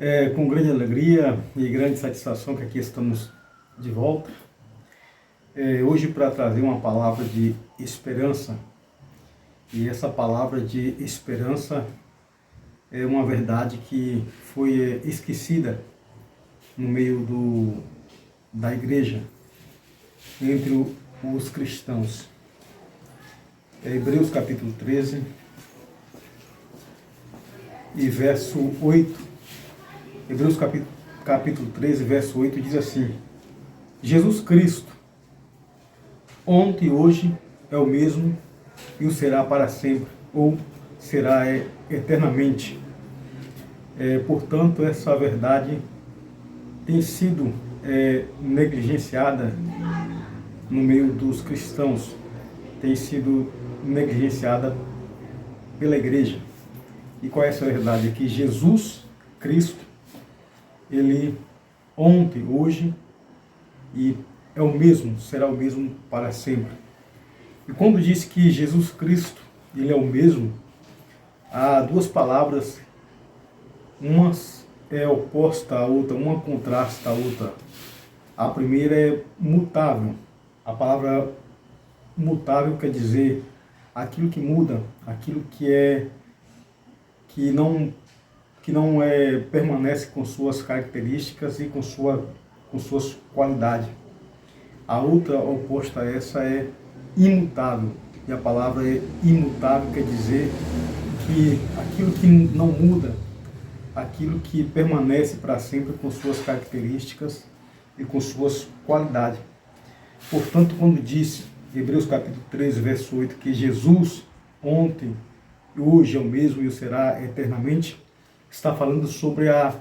É com grande alegria e grande satisfação que aqui estamos de volta. Hoje para trazer uma palavra de esperança. E essa palavra de esperança é uma verdade que foi esquecida no meio da igreja, entre os cristãos. Hebreus capítulo 13 e verso 8. Hebreus capítulo 13, verso 8 diz assim: Jesus Cristo, ontem e hoje é o mesmo e o será para sempre, ou será eternamente. Portanto, essa verdade tem sido negligenciada no meio dos cristãos, tem sido negligenciada pela igreja. E qual é essa verdade? É que Jesus Cristo, Ele ontem, hoje e é o mesmo, será o mesmo para sempre. E quando diz que Jesus Cristo, Ele é o mesmo, há duas palavras, uma é oposta à outra, uma contrasta à outra. A primeira é mutável. A palavra mutável quer dizer aquilo que muda, aquilo que não permanece com suas características e com suas qualidades. A outra oposta a essa é imutável. E a palavra imutável quer dizer que aquilo que não muda, aquilo que permanece para sempre com suas características e com suas qualidades. Portanto, quando diz Hebreus capítulo 13, verso 8, que Jesus ontem e hoje é o mesmo e o será eternamente, está falando sobre a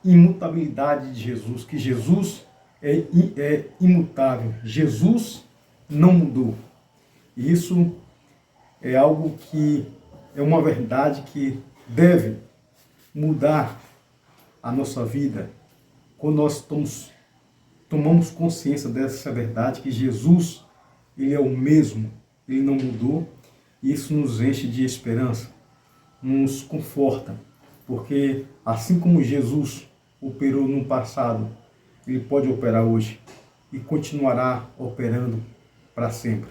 imutabilidade de Jesus, que Jesus é imutável. Jesus não mudou. E isso é algo que é uma verdade que deve mudar a nossa vida. Quando nós tomamos consciência dessa verdade, que Jesus, Ele é o mesmo, Ele não mudou, e isso nos enche de esperança, nos conforta. Porque assim como Jesus operou no passado, Ele pode operar hoje e continuará operando para sempre.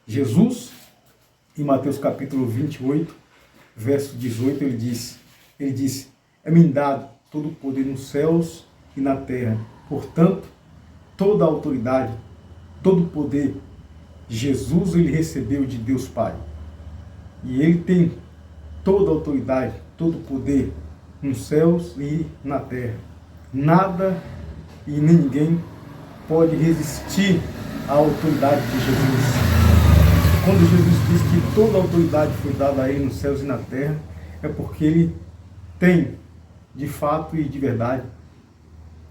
Jesus, em Mateus capítulo 28, verso 18, ele disse: é-me dado todo o poder nos céus e na terra. Portanto, toda a autoridade, todo o poder, Jesus ele recebeu de Deus Pai. E Ele tem toda a autoridade, todo o poder nos céus e na terra. Nada e ninguém pode resistir à autoridade de Jesus. Quando Jesus diz que toda a autoridade foi dada a Ele nos céus e na terra, é porque Ele tem, de fato e de verdade,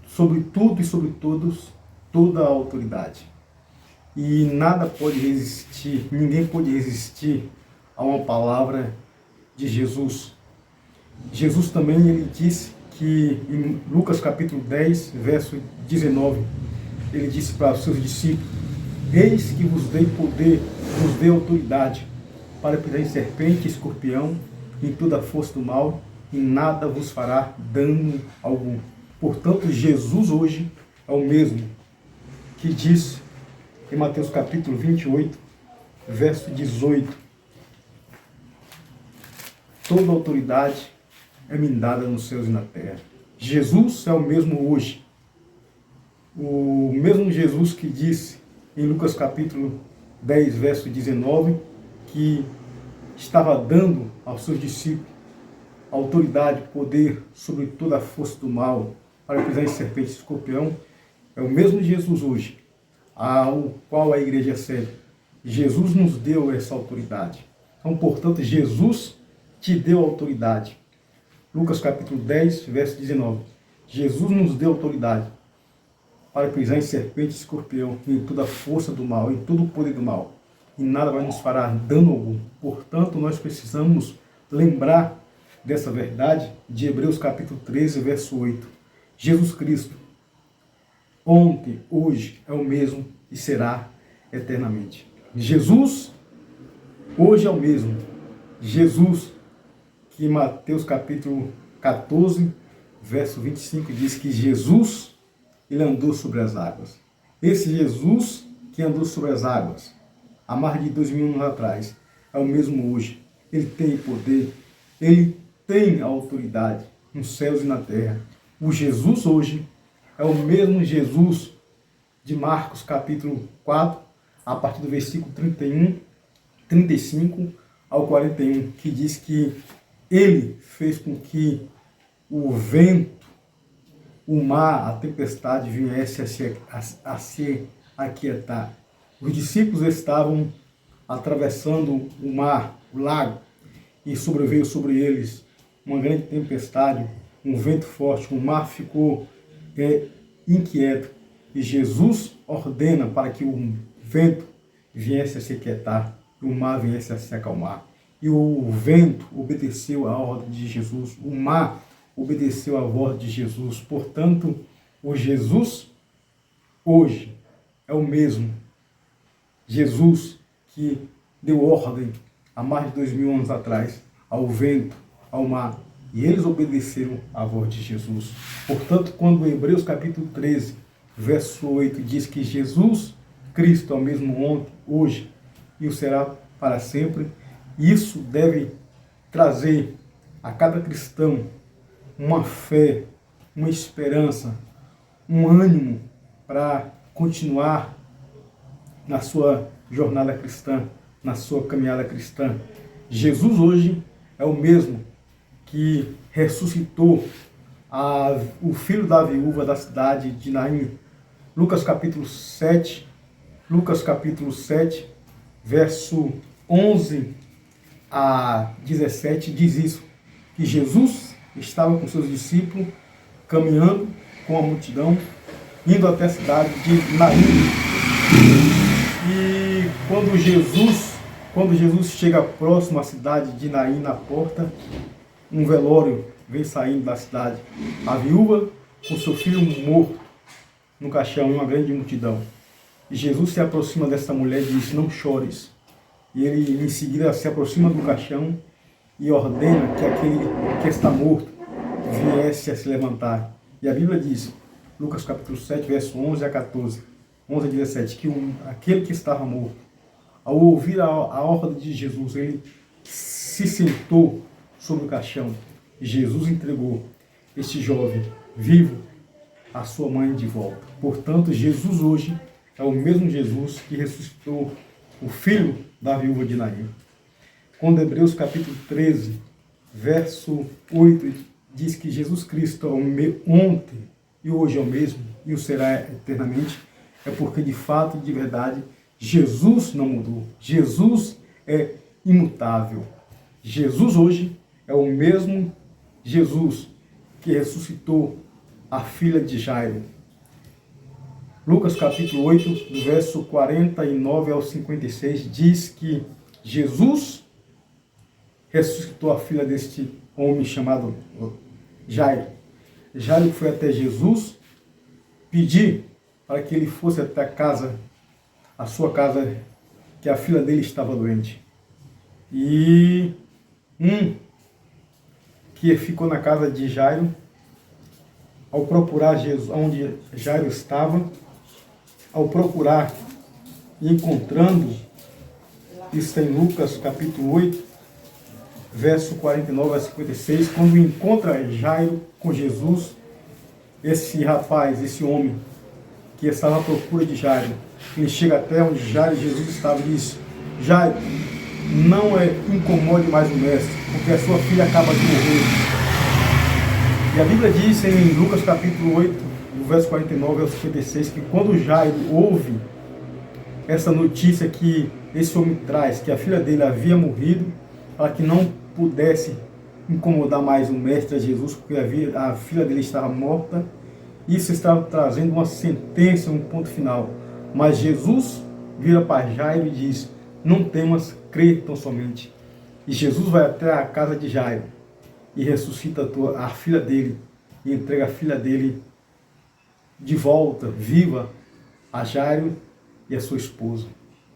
sobre tudo e sobre todos, toda a autoridade. E nada pode resistir, ninguém pode resistir a uma palavra de Jesus. Jesus também ele disse que em Lucas capítulo 10, verso 19, ele disse para os seus discípulos: eis que vos dei poder, vos dei autoridade para pisar em serpente e escorpião, em toda a força do mal, e nada vos fará dano algum. Portanto, Jesus hoje é o mesmo que disse em Mateus capítulo 28, verso 18: toda autoridade é-me dada nos céus e na terra. Jesus é o mesmo hoje. O mesmo Jesus que disse em Lucas capítulo 10, verso 19, que estava dando aos seus discípulos autoridade, poder sobre toda a força do mal, para pisar em serpente e escorpião, é o mesmo Jesus hoje, ao qual a igreja serve. Jesus nos deu essa autoridade. Então, portanto, Jesus te deu autoridade. Lucas capítulo 10, verso 19. Jesus nos deu autoridade para pisar em serpente e escorpião, em toda a força do mal, em todo o poder do mal. E nada vai nos fará dano algum. Portanto, nós precisamos lembrar dessa verdade de Hebreus capítulo 13, verso 8. Jesus Cristo, ontem, hoje, é o mesmo e será eternamente. Jesus, hoje é o mesmo. Jesus, que em Mateus capítulo 14, verso 25, diz que Jesus, ele andou sobre as águas. Esse Jesus que andou sobre as águas há mais de 2000 anos atrás é o mesmo hoje. Ele tem poder, ele tem autoridade nos céus e na terra. O Jesus hoje é o mesmo Jesus de Marcos capítulo 4, a partir do versículo 31, 35 ao 41, que diz que ele fez com que o vento, o mar, a tempestade viesse a se aquietar. Os discípulos estavam atravessando o mar, o lago, e sobreveio sobre eles uma grande tempestade, um vento forte, o mar ficou inquieto. E Jesus ordena para que o vento viesse a se aquietar, e o mar viesse a se acalmar. E o vento obedeceu à ordem de Jesus, o mar obedeceu à voz de Jesus. Portanto, o Jesus hoje é o mesmo Jesus que deu ordem há mais de 2000 anos atrás ao vento, ao mar, e eles obedeceram à voz de Jesus. Portanto, quando Hebreus capítulo 13, verso 8 diz que Jesus Cristo é o mesmo ontem, hoje e o será para sempre, isso deve trazer a cada cristão uma fé, uma esperança, um ânimo para continuar na sua jornada cristã, na sua caminhada cristã. Jesus hoje é o mesmo que ressuscitou o filho da viúva da cidade de Naim. Lucas capítulo 7, verso 11 a 17 diz isso, que Jesus estava com seus discípulos caminhando com a multidão, indo até a cidade de Naim. E quando Jesus chega próximo à cidade de Naim, na porta, um velório vem saindo da cidade. A viúva com seu filho morto no caixão, em uma grande multidão. E Jesus se aproxima dessa mulher e diz: não chores. E ele em seguida se aproxima do caixão e ordena que aquele que está morto viesse a se levantar. E a Bíblia diz, Lucas capítulo 7, verso 11 a 14, 11 a 17, que aquele que estava morto, ao ouvir a ordem de Jesus, ele se sentou sobre o caixão. E Jesus entregou este jovem vivo à sua mãe de volta. Portanto, Jesus hoje é o mesmo Jesus que ressuscitou o filho da viúva de Naim. Quando Hebreus capítulo 13, verso 8, diz que Jesus Cristo é o ontem e hoje é o mesmo e o será eternamente, é porque de fato e de verdade Jesus não mudou. Jesus é imutável. Jesus hoje é o mesmo Jesus que ressuscitou a filha de Jairo. Lucas capítulo 8, do verso 49 ao 56, diz que Jesus ressuscitou a filha deste homem chamado Jairo. Jairo foi até Jesus pedir para que ele fosse até a sua casa, que a filha dele estava doente. E que ficou na casa de Jairo, ao procurar Jesus, onde Jairo estava, ao procurar e encontrando, isso em Lucas capítulo 8, verso 49 a 56, quando encontra Jairo com Jesus, esse rapaz, esse homem que estava à procura de Jairo, ele chega até onde Jairo e Jesus estava e diz: Jairo, não incomode mais o mestre, porque a sua filha acaba de morrer. E a Bíblia diz em Lucas capítulo 8, do verso 49 ao 56, que quando Jairo ouve essa notícia que esse homem traz, que a filha dele havia morrido, para que não pudesse incomodar mais o mestre Jesus, porque a filha dele estava morta, isso estava trazendo uma sentença, um ponto final. Mas Jesus vira para Jairo e diz: não temas, crê tão somente. E Jesus vai até a casa de Jairo e ressuscita a filha dele e entrega a filha dele de volta, viva, a Jairo e a sua esposa.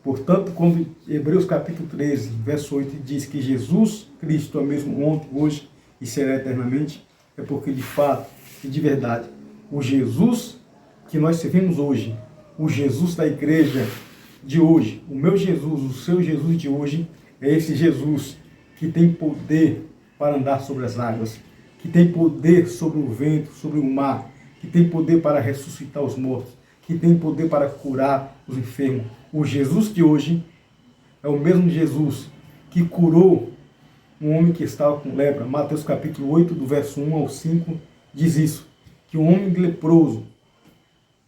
Portanto, quando Hebreus capítulo 13, verso 8 diz que Jesus Cristo é o mesmo ontem, hoje e será eternamente, é porque de fato e de verdade. O Jesus que nós servimos hoje, o Jesus da igreja de hoje, o meu Jesus, o seu Jesus de hoje, é esse Jesus que tem poder para andar sobre as águas, que tem poder sobre o vento, sobre o mar, que tem poder para ressuscitar os mortos, que tem poder para curar os enfermos. O Jesus de hoje é o mesmo Jesus que curou um homem que estava com lepra. Mateus capítulo 8, do verso 1 ao 5, diz isso, que um homem leproso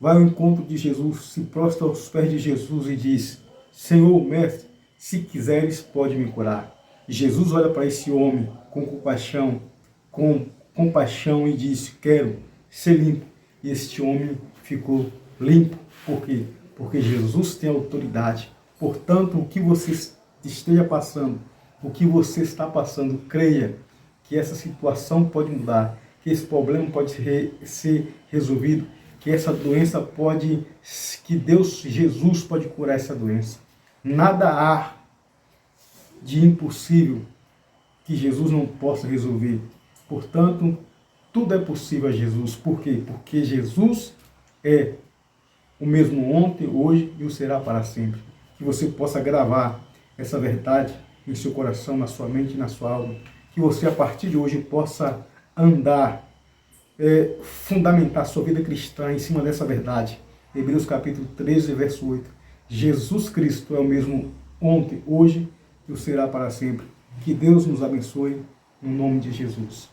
vai ao encontro de Jesus, se prostra aos pés de Jesus e diz: Senhor, mestre, se quiseres, pode me curar. E Jesus olha para esse homem com compaixão e diz: quero ser limpo. E este homem ficou limpo. Por quê? Porque Jesus tem autoridade. Portanto, o que você esteja passando, o que você está passando, creia que essa situação pode mudar, que esse problema pode ser resolvido, que essa doença pode, que Deus, Jesus pode curar essa doença. Nada há de impossível que Jesus não possa resolver. Portanto, tudo é possível a Jesus. Por quê? Porque Jesus é o mesmo ontem, hoje e o será para sempre. Que você possa gravar essa verdade em seu coração, na sua mente e na sua alma. Que você, a partir de hoje, possa andar, fundamentar sua vida cristã em cima dessa verdade. Hebreus capítulo 13, verso 8. Jesus Cristo é o mesmo ontem, hoje e o será para sempre. Que Deus nos abençoe, no nome de Jesus.